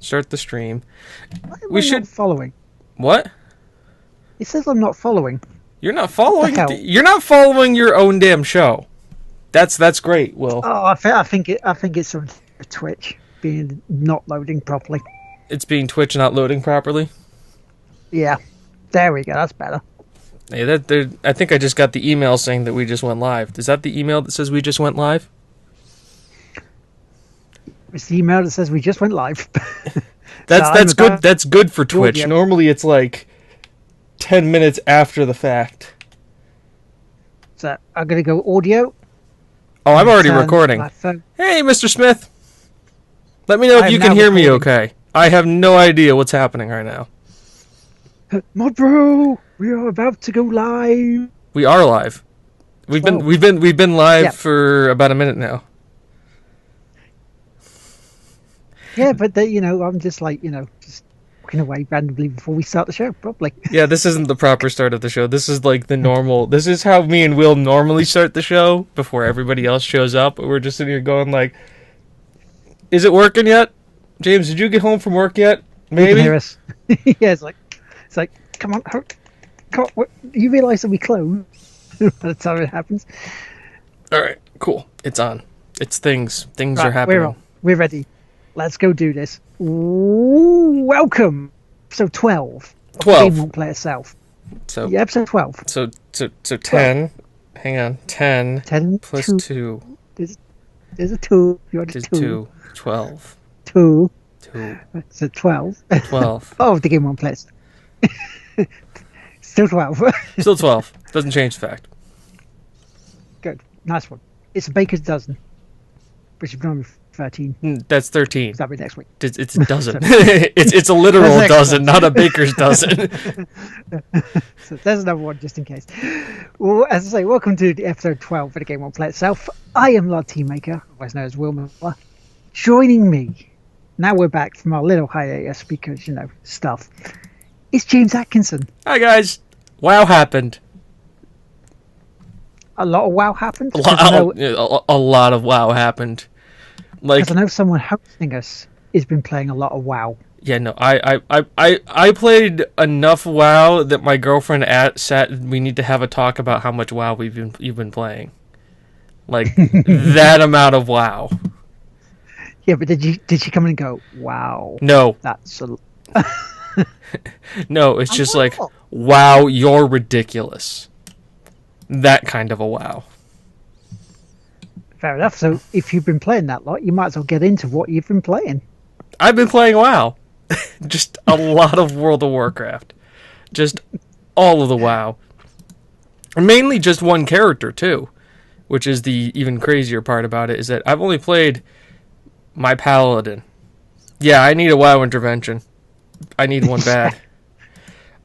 Start the stream. Why am We I should. not following? What? It says I'm not following. You're not following. hell? You're not following your own damn show. That's great, Will. Oh, I think it's from Twitch being not loading properly. It's being Twitch not loading properly. Yeah, there we go. That's better. Hey, I think I just got the email saying that we just went live. Is that the email that says we just went live? It's the email that says we just went live. That's So good. That's good for Twitch. yeah. Normally it's like 10 minutes after the fact. So I'm gonna go audio. Oh, I'm already Turn recording. my phone. Hey, Mr. Smith. Let me know if I you am can now hear me recording. okay. I have no idea what's happening right now. Mod bro, we are about to go live. We are live. We've Oh. been live Yeah. for about a minute now. Yeah, but I'm just just walking away randomly before we start the show properly. Yeah, this isn't the proper start of the show. This is like the normal. This is how me and Will normally start the show before everybody else shows up. We're just sitting here going like, "Is it working yet? James, did you get home from work yet? You can Maybe." hear us. Yeah, it's like, come on, hurry. Come on, you realise that we close by the time it happens. All right, cool. It's on. It's things. Things Right, are happening. We're on. We're ready. Let's go do this. Ooh, welcome. Episode 12. of 12. Game Won't Play Itself. So Yeah, episode 12. so 10. Hang on. 10 10 plus 2. 2 There's a 2. You want a is 2. 2. 12. 2. 2. It's a 12. 12. Oh, the Game Won't Play Itself. Still 12. Still 12. Doesn't change the fact. Good. Nice one. It's a baker's dozen. Which is going to be 13. That's 13. That'll be next week. It's a dozen. it's a literal That's dozen, excellent. not a baker's dozen. So there's another one just in case. Well, as I say, welcome to the episode 12 of The Game Won't Play Itself. I am Lord Teammaker, otherwise known as Will Miller. Joining me, now we're back from our little hiatus because, stuff, it's James Atkinson. Hi guys. WoW happened. A lot of WoW happened. A 'cause I know, lot of WoW happened. Like 'cause I know someone hosting us has been playing a lot of WoW. yeah, no, I played enough WoW that my girlfriend sat. We need to have a talk about how much WoW you've been playing. Like that amount of WoW. Yeah, but did she come in and go, wow, No, that's a... no, it's just like not. wow, you're ridiculous. That kind of a WoW. Fair enough. So if you've been playing that lot, you might as well get into what you've been playing. I've been playing WoW. Just a lot of World of Warcraft. Just all of the WoW. And mainly just one character, too. Which is the even crazier part about it, is that I've only played my Paladin. Yeah, I need a WoW intervention. I need one bad.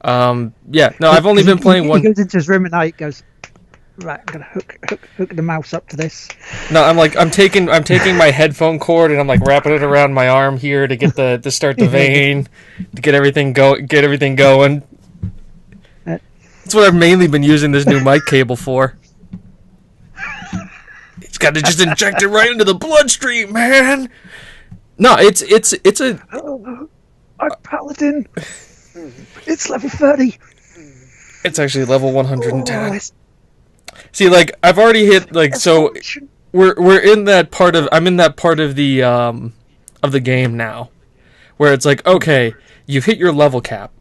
Yeah, no, I've only been playing He one. goes into his room at night, goes, right, I'm gonna hook the mouse up to this. No, I'm taking my headphone cord and I'm like wrapping it around my arm here to get to start the vein, to get everything going. That's what I've mainly been using this new mic cable for. It's got to just inject it right into the bloodstream, man. No, it's a Oh, I'm Paladin. It's level 30. it's actually level Oh, 110. it's See, like I've already hit like so. We're in that part of I'm in that part of the game now where it's like, okay, you've hit your level cap,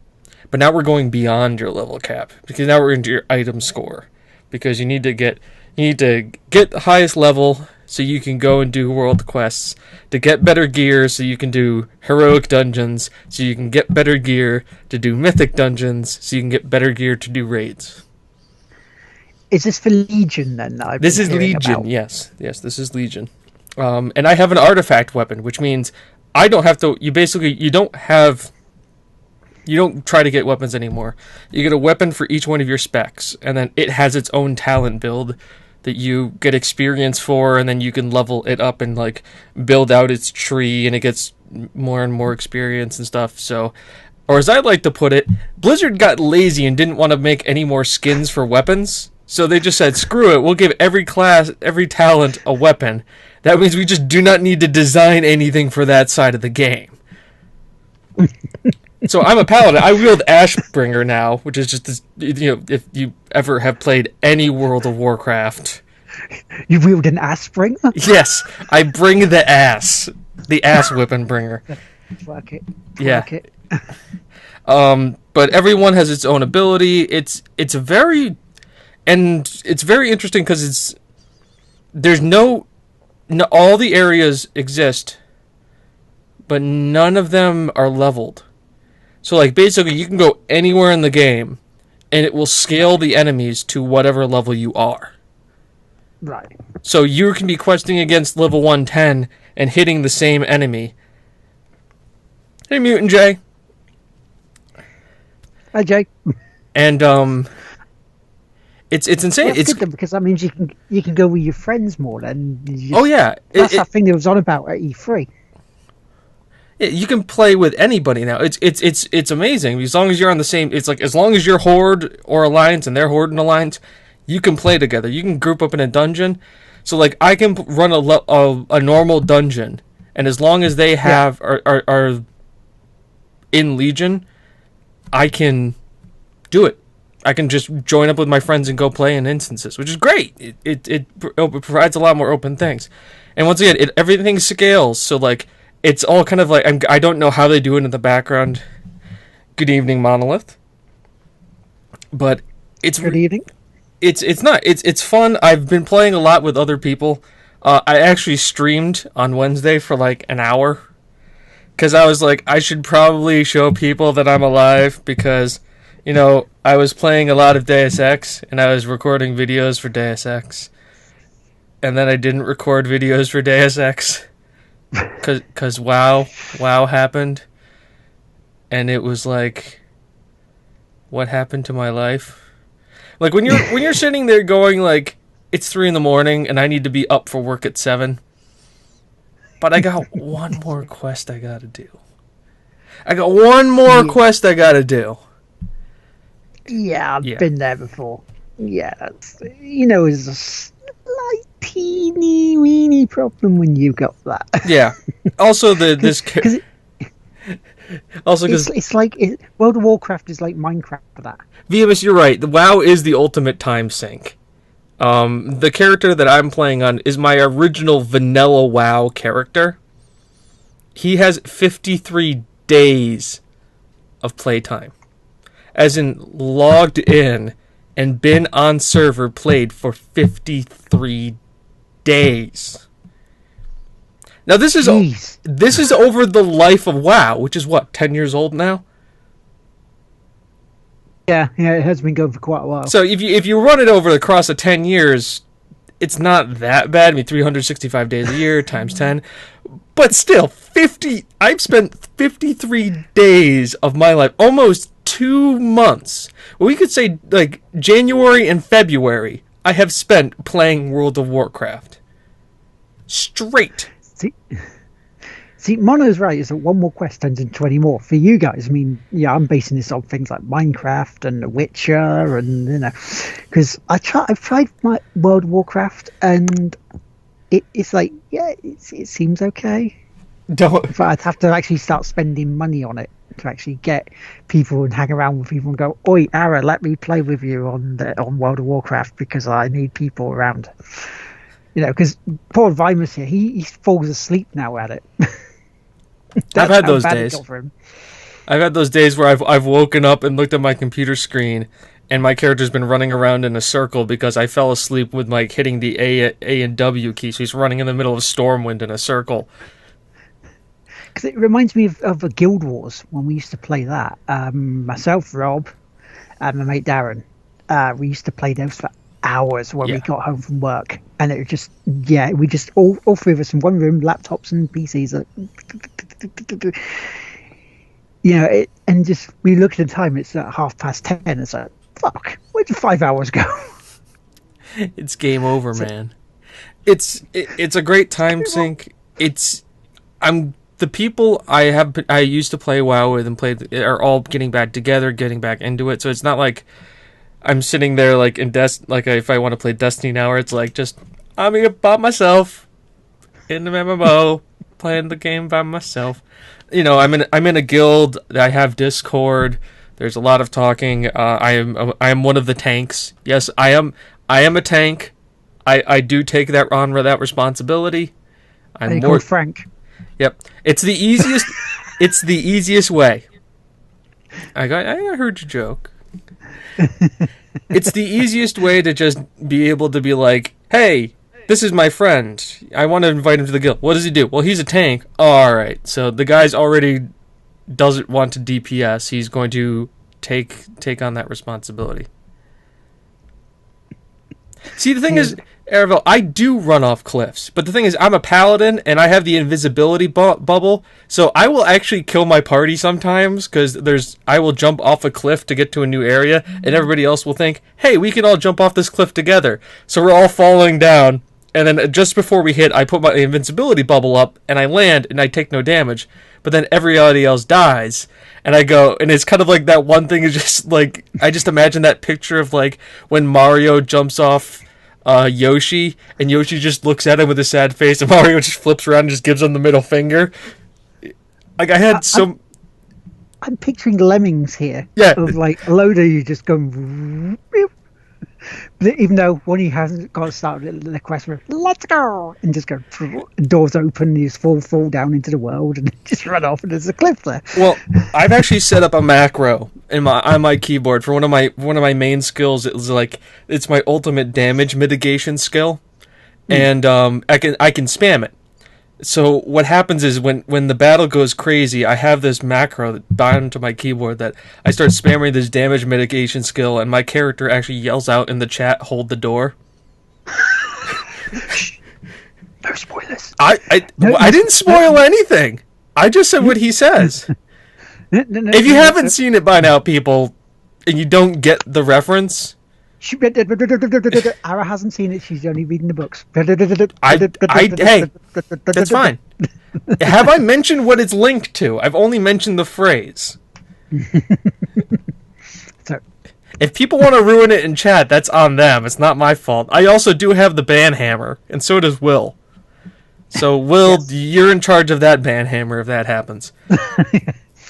but now we're going beyond your level cap because now we're into your item score because you need to get the highest level so you can go and do world quests, to get better gear so you can do heroic dungeons, so you can get better gear to do mythic dungeons, so you can get better gear to do raids. Is this for Legion then? That I've This been is hearing Legion, about? yes, this is Legion. And I have an artifact weapon, which means I don't have to. You don't try to get weapons anymore. You get a weapon for each one of your specs, and then it has its own talent build that you get experience for, and then you can level it up and like build out its tree, and it gets more and more experience and stuff. So, or as I like to put it, Blizzard got lazy and didn't want to make any more skins for weapons. So they just said, screw it, we'll give every class, every talent a weapon. That means we just do not need to design anything for that side of the game. So I'm a paladin. I wield Ashbringer now, which is just this. If you ever have played any World of Warcraft, You wield an Ashbringer? yes, I bring the ass whipping bringer. Work it. Yeah. Work it. But everyone has its own ability. It's very interesting because there's no all the areas exist, but none of them are leveled. So like basically you can go anywhere in the game and it will scale the enemies to whatever level you are. Right. So you can be questing against level 110 and hitting the same enemy. Hey Mutant Jay. Hi, Jay. And it's insane. Well, It's good then, because that means you can go with your friends more. Then oh yeah, that's that thing that was on about at E3. you can play with anybody now. It's amazing as long as you're on the same. It's like as long as you're Horde or Alliance and they're Horde and Alliance, you can play together. You can group up in a dungeon. So like I can run a normal dungeon, and as long as they have are in Legion, I can do it. I can just join up with my friends and go play in instances, which is great. It provides a lot more open things, and once again, everything scales. So like. It's all kind of like I don't know how they do it in the background. Good evening, Monolith. But it's Good evening. It's fun. I've been playing a lot with other people. I actually streamed on Wednesday for like an hour because I was like I should probably show people that I'm alive because I was playing a lot of Deus Ex and I was recording videos for Deus Ex, and then I didn't record videos for Deus Ex. Cause WoW happened, and it was like, what happened to my life? Like when you're sitting there going like, it's 3 a.m. and I need to be up for work at 7, but I got one more quest I gotta do. Quest I gotta do. Yeah, I've been there before. Yeah, it's a slight teeny weeny problem when you got that. Yeah. Also, because it's like World of Warcraft is like Minecraft for that. VMS, you're right. The WoW is the ultimate time sink. The character that I'm playing on is my original vanilla WoW character. He has 53 days of playtime, as in logged in and been on server played for 53 days. Now this is over the life of WoW, which is what, 10 years old now? Yeah, it has been going for quite a while. So if you run it over across 10 years, it's not that bad. I mean, 365 days a year times 10. But still, I've spent 53 days of my life, almost 2 months. Well, we could say like January and February I have spent playing World of Warcraft. Straight. See, Mono's right. Is that one more quest turns into 20 more for you guys? I mean, yeah, I'm basing this on things like Minecraft and The Witcher, and because I've tried my World of Warcraft, and it's like, yeah, it seems okay. But I'd have to actually start spending money on it to actually get people and hang around with people and go, "Oi, Ara, let me play with you on World of Warcraft because I need people around." Because poor Vimus here, he falls asleep now at it. I've had those days. I've had those days where I've woken up and looked at my computer screen, and my character's been running around in a circle because I fell asleep with like hitting the A and W key. So he's running in the middle of Stormwind in a circle. Because it reminds me of a Guild Wars when we used to play that. Myself, Rob, and my mate Darren, we used to play those for hours when we got home from work, and it was just we just all three of us in one room, laptops and PCs, and just we look at the time, it's at 10:30. It's like, fuck, where did 5 hours go? It's game over, man. It's a great time sink. The people I used to play WoW with and played are all getting back together, getting back into it. So it's not like I'm sitting there like if I want to play Destiny now, where it's like just I'm here by myself in the MMO playing the game by myself. You know, I'm in a guild. I have Discord. There's a lot of talking. I am one of the tanks. Yes, I am a tank. I do take that responsibility. I'm more Frank. Yep. It's the easiest it's the easiest way. I heard your joke. It's the easiest way to just be able to be like, "Hey, this is my friend. I want to invite him to the guild. What does he do?" "Well, he's a tank." All right. So the guy's already doesn't want to DPS. He's going to take on that responsibility. See, the thing is, Aravel, I do run off cliffs, but the thing is, I'm a paladin and I have the invisibility bubble, so I will actually kill my party sometimes because I will jump off a cliff to get to a new area, and everybody else will think, "Hey, we can all jump off this cliff together." So we're all falling down, and then just before we hit, I put my invincibility bubble up, and I land, and I take no damage. But then everybody else dies, and I go, and it's kind of like that one thing is just like, I just imagine that picture of like when Mario jumps off Yoshi, and Yoshi just looks at him with a sad face, and Mario just flips around and just gives him the middle finger. Like, I had some... I'm picturing lemmings here. Yeah. Of like a load of you just going... But even though one of you hasn't got started the quest where let's go and just go, doors open, you just fall down into the world and just run off, and there's a cliff there. Well, I've actually set up a macro on my keyboard for one of my main skills. It's my ultimate damage mitigation skill, and I can spam it. So what happens is when the battle goes crazy, I have this macro bound to my keyboard that I start spamming this damage mitigation skill, and my character actually yells out in the chat, "Hold the door." No spoilers. I didn't spoil anything. I just said what he says. If you haven't seen it by now, people, and you don't get the reference... Ara hasn't seen it. She's only reading the books. Hey, that's fine. Have I mentioned what it's linked to? I've only mentioned the phrase. So, if people want to ruin it in chat, that's on them. It's not my fault. I also do have the ban hammer, and so does Will. So, Will, yes. You're in charge of that ban hammer if that happens.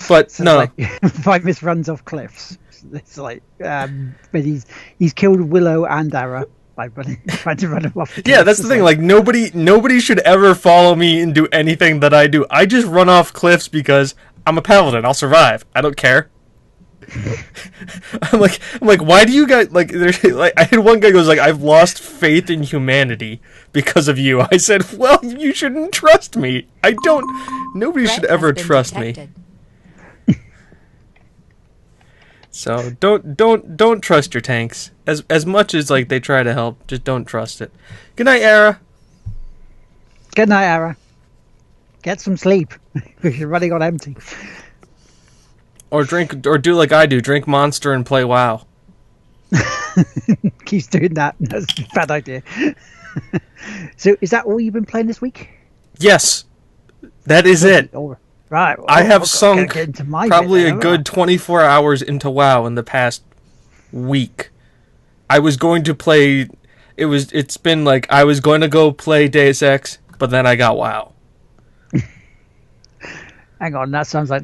But so no, like, Vimus runs off cliffs. It's like, but he's killed Willow and Ara by trying to run him off. Yeah, that's the thing. Like nobody should ever follow me and do anything that I do. I just run off cliffs because I'm a paladin. I'll survive. I don't care. I'm like, why do you guys like? There's like, I had one guy goes like, "I've lost faith in humanity because of you." I said, "Well, you shouldn't trust me. I don't. Nobody should ever trust me." So don't trust your tanks as much as like they try to help. Just don't trust it. Good night, Ara. Good night, Ara. Get some sleep because you're running on empty. Or do like I do. Drink Monster and play WoW. Keeps doing that. That's a bad idea. So is that all you've been playing this week? Yes, that is it. Right, well, I have sunk probably a good 24 hours into WoW in the past week. I was going to play... It's been like, I was going to go play Deus Ex, but then I got WoW. Hang on, that sounds like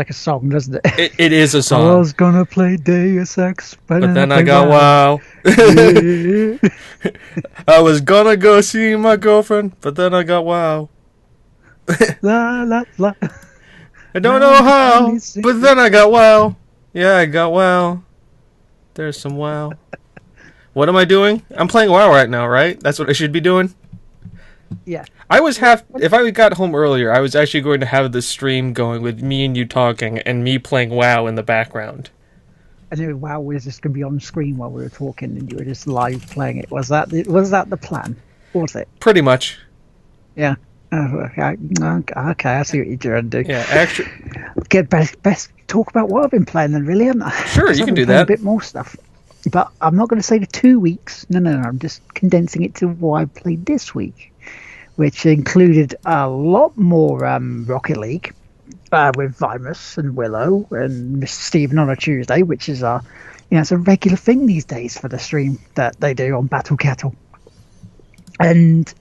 a song, doesn't it? It is a song. I was going to play Deus Ex, but then I got WoW. I was going to go see my girlfriend, but then I got WoW. La la la. I don't know how, but then I got WoW. Yeah, I got WoW. There's some WoW. What am I doing? I'm playing WoW right now, right? That's what I should be doing? Yeah. If I got home earlier, I was actually going to have the stream going with me and you talking and me playing WoW in the background. I knew WoW was just going to be on screen while we were talking and you were just live playing it. Was that the plan? Was it? Pretty much. Yeah. Okay, I see what you're doing. Yeah, actually, get best talk about what I've been playing then, really, haven't I? Sure, you can do that. A bit more stuff, but I'm not going to say the 2 weeks. No, I'm just condensing it to what I played this week, which included a lot more Rocket League with Vimus and Willow and Mr. Steven on a Tuesday, which is it's a regular thing these days for the stream that they do on Battle Cattle, and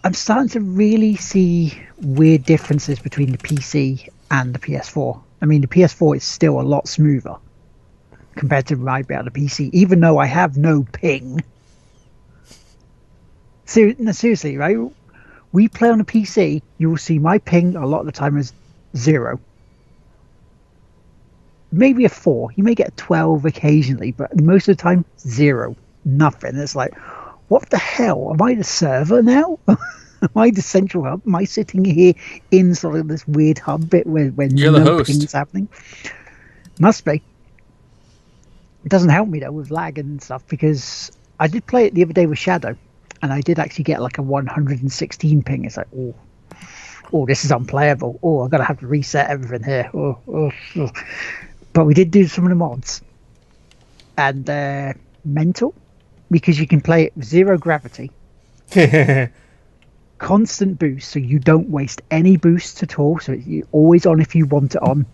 I'm starting to really see weird differences between the PC and the PS4. I mean, the PS4 is still a lot smoother compared to my bit on the PC, even though I have no ping. No, seriously, right? We play on a PC, you will see my ping a lot of the time is 0. Maybe a 4. You may get a 12 occasionally, but most of the time, 0. Nothing. It's like, what the hell? Am I the server now? Am I the central hub? Am I sitting here in sort of this weird hub bit where You're the no host. ping is happening? Must be. It doesn't help me though with lag and stuff, because I did play it the other day with Shadow, and I did actually get like a 116 ping. It's like, oh, this is unplayable. Oh, I'm gonna have to reset everything here. Oh. But we did do some of the mods, and they're mental, because you can play it with 0 gravity, constant boost, so you don't waste any boost at all. So you're always on if you want it on,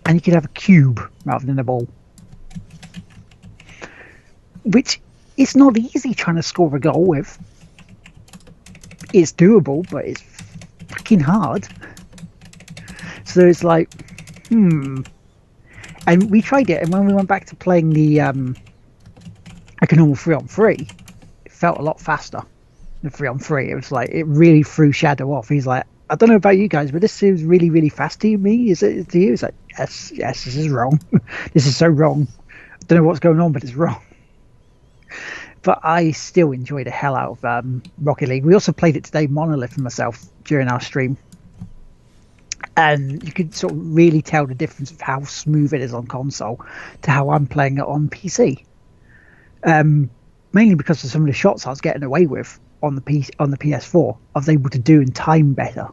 and you can have a cube rather than a ball, which is not easy trying to score a goal with. It's doable, but it's fucking hard. So it's like, And we tried it, and when we went back to playing the like a normal 3-on-3, it felt a lot faster than 3-on-3. It was like, it really threw Shadow off. He's like, I don't know about you guys, but this seems really, really fast to me. Is it to you? It's like, yes, this is wrong. This is so wrong. I don't know what's going on, but it's wrong. But I still enjoy the hell out of Rocket League. We also played it today, Monolith and myself, during our stream. And you could sort of really tell the difference of how smooth it is on console to how I'm playing it on PC. Mainly because of some of the shots I was getting away with on the PS4, I was able to do in time better.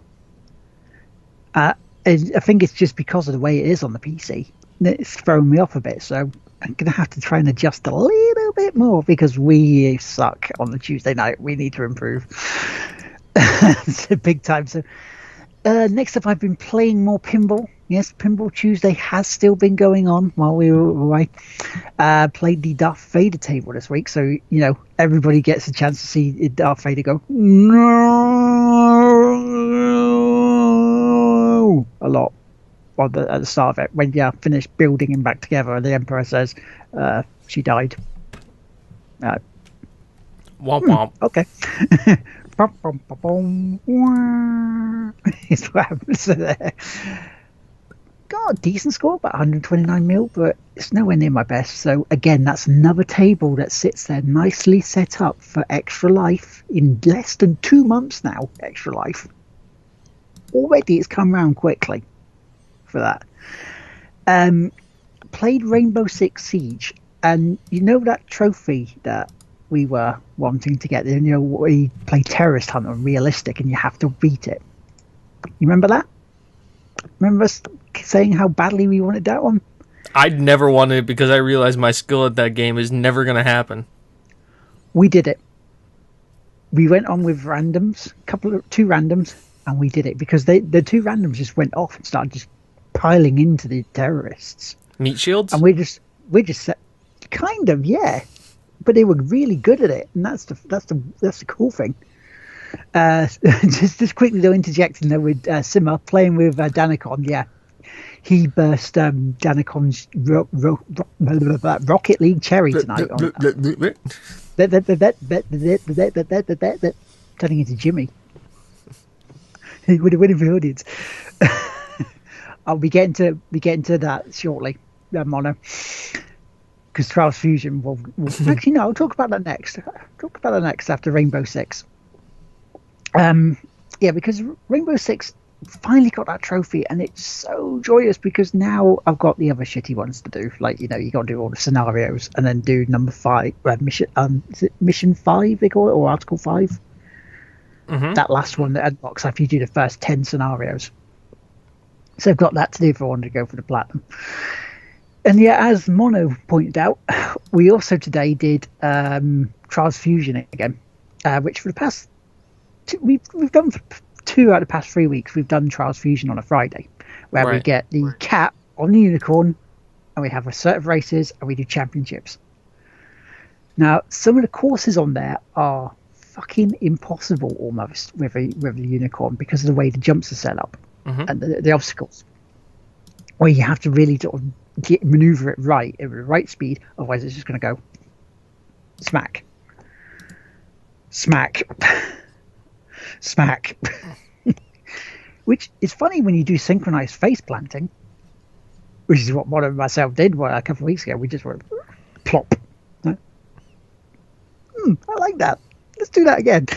I think it's just because of the way it is on the PC. It's thrown me off a bit, so I'm going to have to try and adjust a little bit more, because we suck on the Tuesday night. We need to improve. It's a big time. So next up, I've been playing more pinball. Yes, Pinball Tuesday has still been going on while we were away. Played the Darth Vader table this week, so everybody gets a chance to see Darth Vader go no a lot at the start of it, when you finish building him back together, and the Emperor says she died. Womp womp. Okay. It's what happens there. Got a decent score, about 129 mil, but it's nowhere near my best. So again, that's another table that sits there nicely set up for Extra Life in less than 2 months now. Extra Life. Already it's come around quickly for that. Played Rainbow Six Siege, and that trophy that we were wanting to get, we play Terrorist Hunt on Realistic, and you have to beat it. You remember that? Remember us saying how badly we wanted that one? I'd never wanted it because I realized my skill at that game is never going to happen. We did it. We went on with randoms, two randoms, and we did it, because the 2 randoms just went off and started just piling into the terrorists. Meat shields? And we just set, kind of, yeah. But they were really good at it, and that's the cool thing. Just quickly though, interjecting though with Simmer playing with Danikon, yeah, he burst Danikon's Rocket League cherry tonight. Turning into Jimmy. With the audience. I'll be getting to that shortly, Mono. Because Trials Fusion will actually no, I'll talk about that next. After Rainbow Six. Because Rainbow Six finally got that trophy, and it's so joyous, because now I've got the other shitty ones to do. Like, you got to do all the scenarios and then do number 5 mission. Is it mission 5 they call it, or Article 5? Mm-hmm. That last one that unlocks after you do the first 10 scenarios. So I've got that to do if I wanted to go for the platinum. And yeah, as Mono pointed out, we also today did Trials Fusion again, which for the past we've done for 2 out of the past 3 weeks. We've done Trials Fusion on a Friday, where we get the cat on the unicorn, and we have a set of races, and we do championships. Now, some of the courses on there are fucking impossible almost with a unicorn because of the way the jumps are set up and the obstacles. Where you have to really sort of maneuver it right at the right speed, otherwise it's just going to go smack, smack, smack. Which is funny when you do synchronized face planting, which is what one of myself did a couple of weeks ago. We just went plop. I like that. Let's do that again.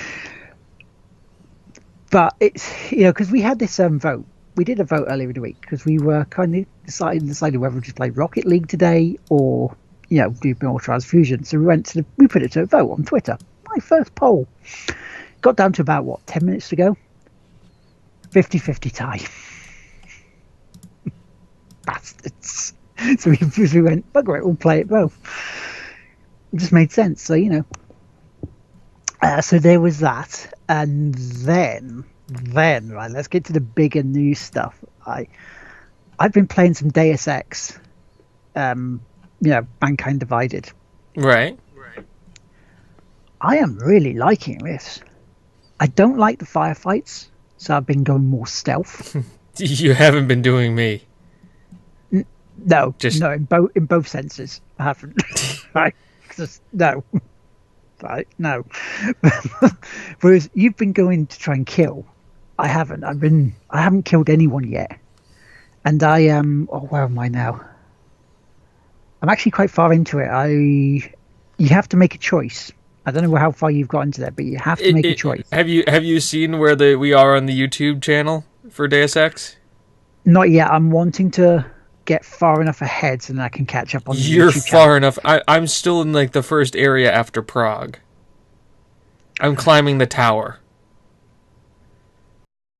But it's, because we had this vote. We did a vote earlier in the week because we were kind of deciding whether to play Rocket League today or, do more Trials Fusion. So we put it to a vote on Twitter. My first poll. Got down to about, 10 minutes to go? 50-50 tie. Bastards. So we went, bugger it, we'll play it both. It just made sense. So, so there was that. And then, right, let's get to the bigger news stuff. I've been playing some Deus Ex, Mankind Divided. Right. I am really liking this. I don't like the firefights, so I've been going more stealth. You haven't been doing me. No, in both senses, I haven't. Right? No. Right? No. Whereas you've been going to try and kill. I haven't. I haven't killed anyone yet. And I am. Where am I now? I'm actually quite far into it. You have to make a choice. I don't know how far you've got into that, but you have to make a choice. Have you seen where we are on the YouTube channel for Deus Ex? Not yet. I'm wanting to get far enough ahead so that I can catch up on the You're YouTube far enough. I'm still in the first area after Prague. I'm climbing the tower.